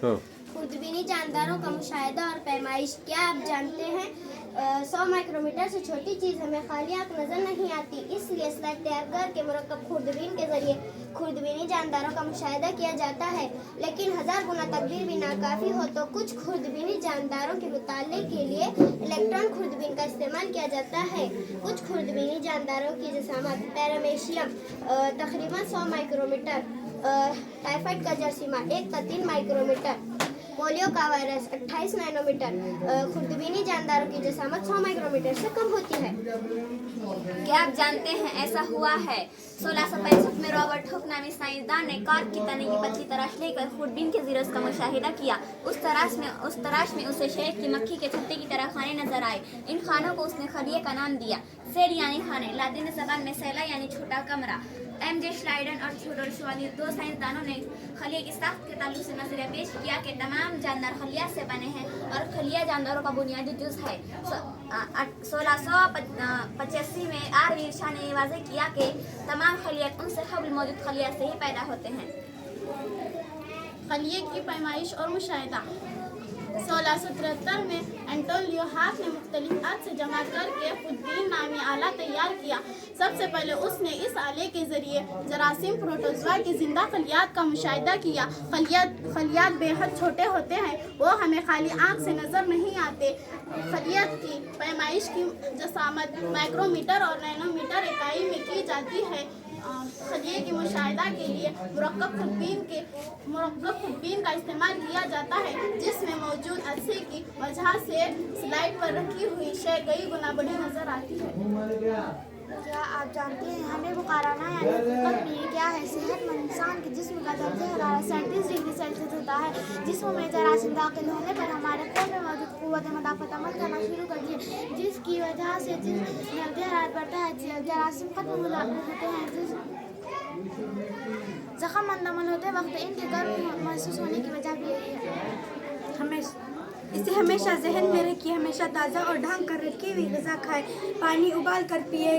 हाँ। खुर्दबीनी जानदारों का मुशाहिदा और पैमाइश। क्या आप जानते हैं 100 माइक्रोमीटर से छोटी चीज़ हमें खाली आँख नज़र नहीं आती, इसलिए स्लाइड तैयार करके मुरक्कब खुर्दबीन के ज़रिए खुर्दबीनी जानदारों का मुशाहिदा किया जाता है। लेकिन 1000 गुना तकदीर भी नाकाफ़ी हो तो कुछ खुर्दबीनी जानदारों के मुताले के लिए इलेक्ट्रॉन खुर्दबीन का इस्तेमाल किया जाता है। कुछ खुर्दबीनी जानदारों की जसामत पैरामेशियम तकरीबन 100 माइक्रोमीटर, टाइफाइड का जरासीमा 1 से 3 माइक्रोमीटर, पोलियो का वायरस 28 नैनोमीटर, खुर्दबीनी जानदारों की जसामत 100 माइक्रोमीटर से कम होती है। क्या आप जानते हैं ऐसा हुआ है 1665 में रॉबर्ट हुक नामी साइंसदान ने कॉर्क की तने की पतली तराश लेकर खुर्दबीन के ज़रिए उसका मुशाहिदा किया। उस तराश में उसे शहद की मक्खी के छत्ते की तरह खाने नजर आए। इन खानों को उसने खलिए का नाम दिया। सेल यानी खाने, लातिनी ज़बान में सेला यानी छोटा कमरा। एम.जे. श्लाइडन और थियोडोर श्वानियर, दो साइंसदानों ने खलिए की साख्त के ताल्लुक से नजरिया पेश किया कि तमाम जानदार खलिया से बने हैं और खलिया जानदारों का बुनियादी जुज है। 1685 में आर वीर शाह ने वाज़ेह किया कि तमाम खलियात उनसे कबल मौजूद खलिया से ही पैदा होते हैं। खलिए की पैमाइश और मुशाहिदा। 1673 में एंटोनियो हाफ ने मुख्तलिफ आग से जमा करके खुर्दबीन नामी आला तैयार किया। सबसे पहले उसने इस आले के ज़रिए जरासीम प्रोटोजोआ की ज़िंदा खलियात का मुशाहिदा किया। खलियात बेहद छोटे होते हैं, वो हमें खाली आँख से नज़र नहीं आते। खलियात की पैमाइश की जसामत माइक्रोमीटर और नैनोमीटर इकाई में की जाती है। खलिए की मुशाहिदा के लिए मुरक्कब खुर्दबीन का इस्तेमाल किया जाता है, जिसमें मौजूद अरसे की वजह से स्लाइड पर रखी हुई शय कई गुना बड़ी नजर आती है। क्या आप जानते हैं हमें बुखाराना यानी तकबीर क्या है? सेहतमंद इंसान के जिस्म का दर्जा हरारत 37 डिग्री सेल्सियस होता है। जिस्म में जरासीम दाखिल होने पर हमारे खून में मौजूद क़ुव्वत मदाफ़त अमल करना शुरू कर दी, जिसकी वजह से जल्दी हरारत बढ़ता है, जरासीम खत्म होते हैं। जख्म मंदमल होते वक्त इनके गर्म महसूस होने की वजह भी यही है। इसे हमेशा जहन में रखिए, हमेशा ताज़ा और ढंग कर रखी हुई ग़िज़ा खाएं, पानी उबाल कर पिए,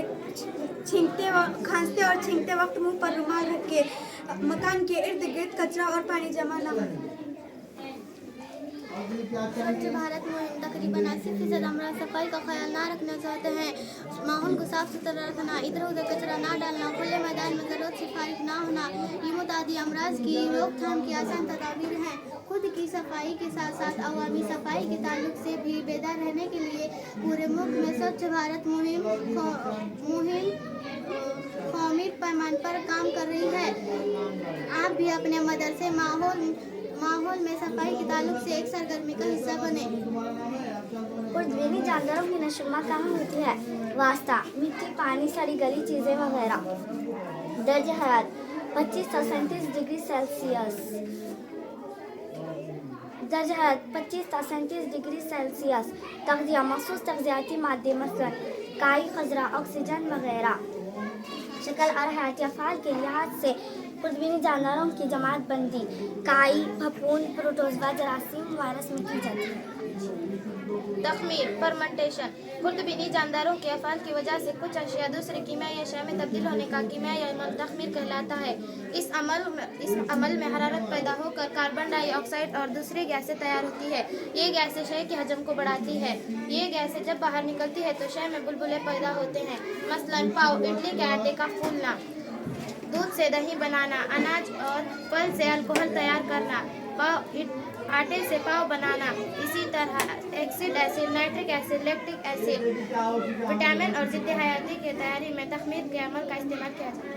खांसते और छींकते वक्त मुंह पर रुमाल रखें, मकान के इर्द गिर्द कचरा और पानी जमा न करें। स्वच्छ भारत मुहिम तकरीबन 80% अमराज सफाई का ख्याल ना रखने से होते हैं। माहौल को साफ सुथरा रखना, इधर उधर कचरा ना डालना, खुले मैदान में ज़रूरत से फारिग ना होना, ये मुतादी अमराज की रोकथाम की आसान तदाबीर हैं। खुद की सफाई के साथ साथ अवामी सफाई के ताल्लुक से भी बेदार रहने के लिए पूरे मुल्क में स्वच्छ भारत मुहिम कौमी पैमाने पर काम कर रही है। आप भी अपने मदरसे माहौल में सफाई के ताल्लुक से एक सरगर्मी का हिस्सा बने। खुर्दबीनी जानदारों की नशोनुमा कहाँ होती है? वास्ता, मिट्टी, पानी, सड़ी गली चीज़ें वगैरह। दर्ज हरारत 25 से 37 डिग्री सेल्सियस। दर्ज हरारत 25 से 37 डिग्री सेल्सियस। तग़ज़िया, मखसूस तग़ज़ियाती मादे मसलन काई, खज़रा, ऑक्सीजन वगैरह। शक्ल और हयाती अफ़आल के लिहाज से खुर्दबीनी जानदारों की जमात बंदी काई, फफूंद, प्रोटोजोआ, जरासीम, वायरस में की जाती है। तख़मीर, फर्मेंटेशन। खुर्दबीनी जानदारों के अफ़आल की वजह से कुछ अशिया दूसरे कीमियाई अशिया में तब्दील होने का कीमियाई अमल तख़मीर कहलाता है। इस अमल में हरारत पैदा होकर कार्बन डाइऑक्साइड और दूसरी गैसें तैयार होती है। ये गैसें शय के हजम को बढ़ाती है। ये गैसें जब बाहर निकलती है तो शय में बुलबुले पैदा होते हैं। मसलन पाव, इडली के आटे का फूलना, दूध से दही बनाना, अनाज और फल से अल्कोहल तैयार करना, आटे से पाव बनाना, इसी तरह acid acid, nitric acid, lactic acid, vitamin और ज़िद्द हयाती की तैयारी में तख़मीर के अमल का इस्तेमाल किया जाता है।